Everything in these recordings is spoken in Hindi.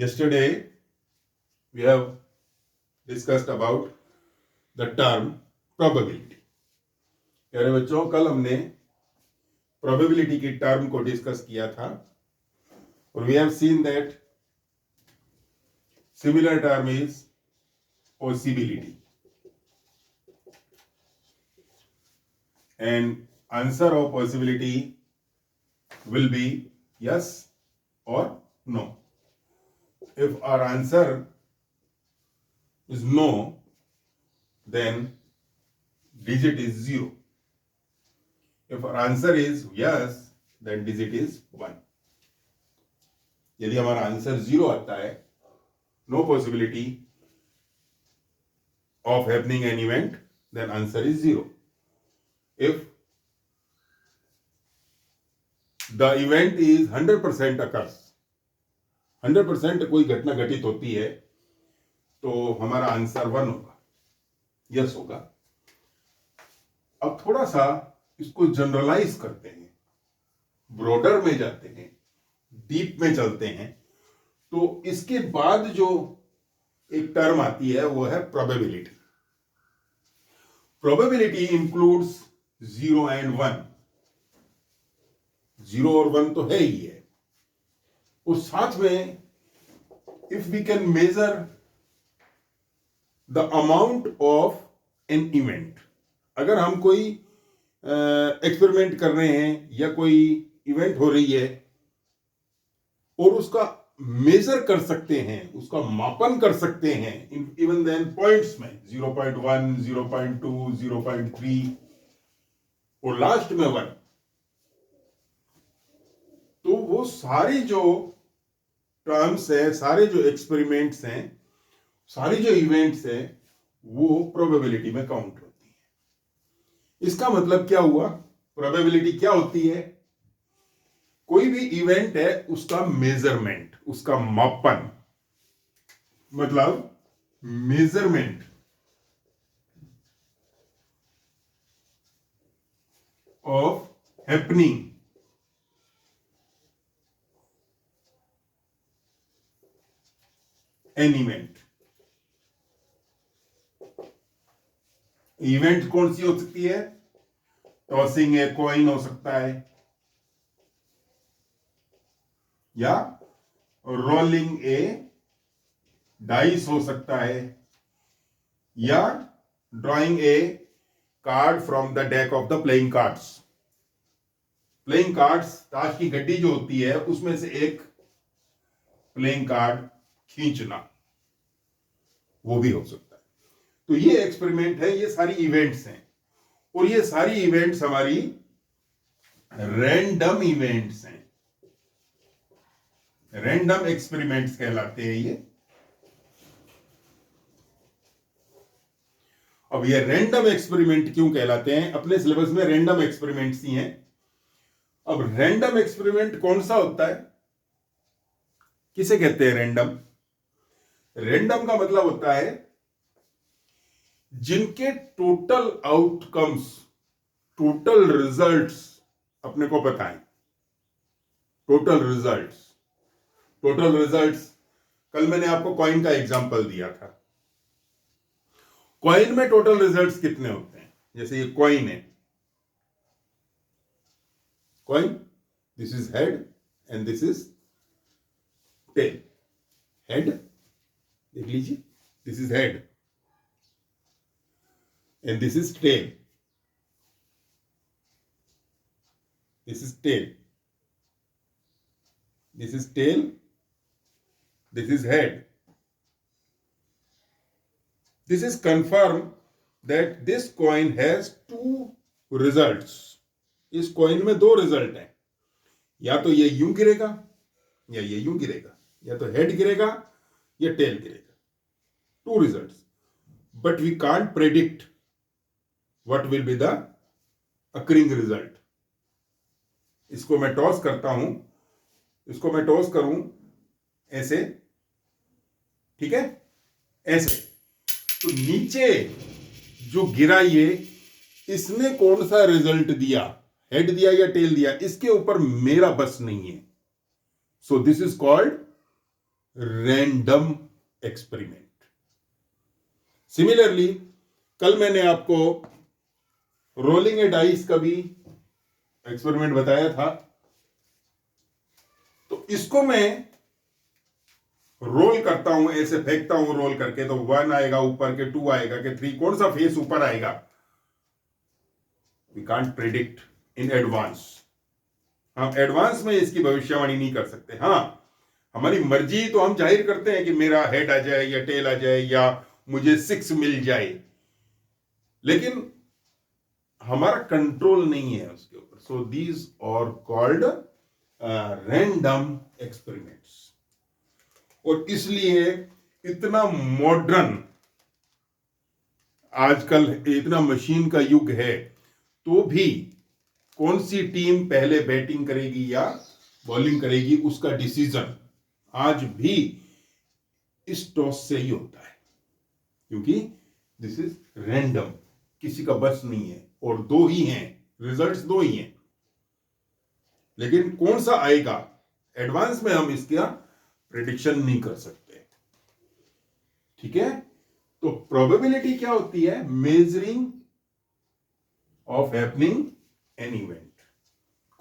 Yesterday, we have discussed about the term probability. प्यारे बच्चों, कल हमने probability की टर्म को डिस्कस किया था और we have seen that similar term is possibility and answer of possibility will be yes or no. If our answer is no, then digit is 0. If our answer is yes, then digit is 1. यदि हमारा आंसर 0 आता है, no possibility of happening an event, then answer is 0. If the event is 100% occurs, 100% कोई घटना घटित होती है, तो हमारा आंसर 1 होगा, यस होगा. अब थोड़ा सा इसको जनरलाइज करते हैं, ब्रॉडर में जाते हैं, डीप में चलते हैं. तो इसके बाद जो एक टर्म आती है वो है प्रोबेबिलिटी. Probability includes 0 and 1. 0 और 1 तो है ही है. उस साथ में if we can measure the amount of an event, अगर हम कोई एक्सपेरिमेंट कर रहे हैं या कोई इवेंट हो रही है और उसका मेजर कर सकते हैं, उसका मापन कर सकते हैं इवन देन पॉइंट्स में 0.1, 0.2, 0.3 और लास्ट में 1, तो वो सारी जो टर्म्स है, सारे जो एक्सपेरिमेंट्स हैं, सारी जो इवेंट्स हैं, वो प्रोबेबिलिटी में काउंट होती है. इसका मतलब क्या हुआ? प्रोबेबिलिटी क्या होती है? कोई भी इवेंट है उसका मेजरमेंट, उसका मापन, मतलब measurement of happening an event. Event कौन सी हो सकती है? टॉसिंग ए कॉइन हो सकता है, या रोलिंग ए डाइस हो सकता है, या drawing a card from the deck of the playing cards. Playing cards, ताश की गड्डी जो होती है उसमें से एक प्लेइंग कार्ड खींचना, वो भी हो सकता है. तो ये एक्सपेरिमेंट है, ये सारी इवेंट्स हैं, और ये सारी इवेंट्स हमारी रैंडम इवेंट्स हैं, रैंडम एक्सपेरिमेंट्स कहलाते हैं ये. अब ये रैंडम एक्सपेरिमेंट क्यों कहलाते हैं? अपने सिलेबस में रैंडम एक्सपेरिमेंट्स ही हैं. अब रैंडम एक्सपेरिमेंट कौन सा होता है, किसे कहते हैं रैंडम? रैंडम का मतलब होता है जिनके टोटल आउटकम्स, टोटल रिजल्ट्स अपने को पता है. Total results, total results. कल मैंने आपको कॉइन का एग्जांपल दिया था. कॉइन में टोटल रिजल्ट्स कितने होते हैं? जैसे ये कॉइन है, coin, this is head and this is tail. Head देख लीजिए, this is head and this is tail. This is tail, this is tail, this is head. This is confirm that this coin has two results. इस कॉइन में 2 रिजल्ट हैं, या तो ये यूं गिरेगा या ये यूं गिरेगा, या तो हेड गिरेगा या टेल गिरेगा. 2 results, but we can't predict what will be the occurring result. इसको मैं टॉस करता हूं, इसको मैं टॉस करूं ऐसे, ठीक है, ऐसे, तो नीचे जो गिरा ये, इसने कौन सा रिजल्ट दिया, हेड दिया या टेल दिया, इसके ऊपर मेरा बस नहीं है. So this is called random experiment. Similarly कल मैंने आपको रोलिंग ए डाइस का भी एक्सपेरिमेंट बताया था। तो इसको मैं रोल करता हूं, ऐसे फेंकता हूं रोल करके, तो 1 आएगा ऊपर के, 2 आएगा के, 3, कौन सा फेस ऊपर आएगा we can't predict in advance. हम एडवांस में इसकी भविष्यवाणी नहीं कर सकते। हाँ, हमारी मर्जी तो हम जाहिर करते हैं कि मेरा हेड आ जाए या टेल आ जाए या मुझे 6 मिल जाए, लेकिन हमारा कंट्रोल नहीं है उसके ऊपर। So these are called random experiments. और इसलिए इतना मॉडर्न आजकल, इतना मशीन का युग है, तो भी कौन सी टीम पहले बैटिंग करेगी या बॉलिंग करेगी उसका डिसीजन आज भी इस टॉस से ही होता है, क्योंकि दिस इज रैंडम, किसी का बस नहीं है। और 2 ही हैं, रिजल्ट्स 2 ही हैं, लेकिन कौन सा आएगा एडवांस में हम इसका प्रेडिक्शन नहीं कर सकते। ठीक है, तो प्रोबेबिलिटी क्या होती है? Measuring of happening an event.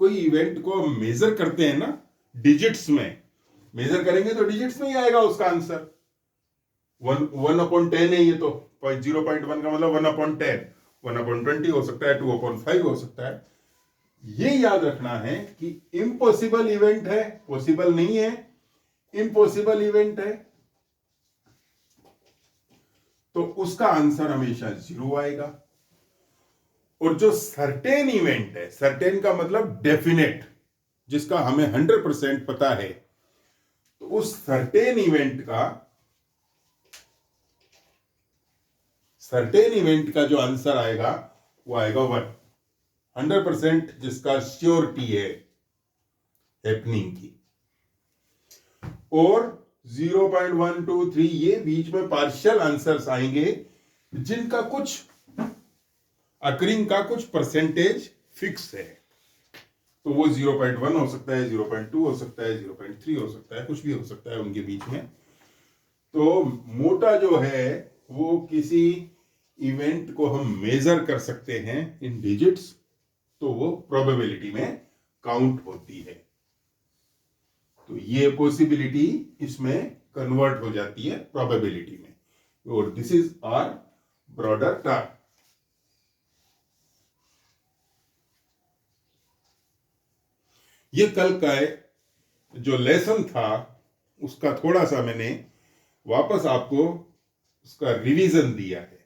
कोई इवेंट को हम मेजर करते हैं ना, डिजिट्स में मेजर करेंगे तो डिजिट्स में ही आएगा उसका आंसर। 1/10 है ये तो, 0.1 का मतलब 1/10, 1/20 हो सकता है, 2/5 हो सकता है। ये याद रखना है कि इम्पॉसिबल इवेंट है, पॉसिबल नहीं है, इम्पॉसिबल इवेंट है, तो उसका आंसर हमेशा 0 आएगा। और जो सर्टेन इवेंट है, सर्टेन का मतलब डेफिनेट, जिसका हमें 100% पता है, तो उस सर्टेन इवेंट का जो आंसर आएगा वो आएगा 1। 100% जिसका श्योरिटी है हैपनिंग की। और 0.1, 2, 3 ये बीच में पार्शियल आंसर्स आएंगे, जिनका कुछ अकरिंग का कुछ परसेंटेज फिक्स है। तो वो 0.1 हो सकता है, 0.2 हो सकता है, 0.3 हो सकता है, कुछ भी हो सकता है उनके बीच में। तो मोटा जो है वो किसी इवेंट को हम मेजर कर सकते हैं इन डिजिट्स, तो वो प्रोबेबिलिटी में काउंट होती है। तो ये पॉसिबिलिटी इसमें कन्वर्ट हो जाती है प्रोबेबिलिटी में। और this is our broader term. ये कल का जो लेसन था उसका थोड़ा सा मैंने वापस आपको उसका रिवीजन दिया है।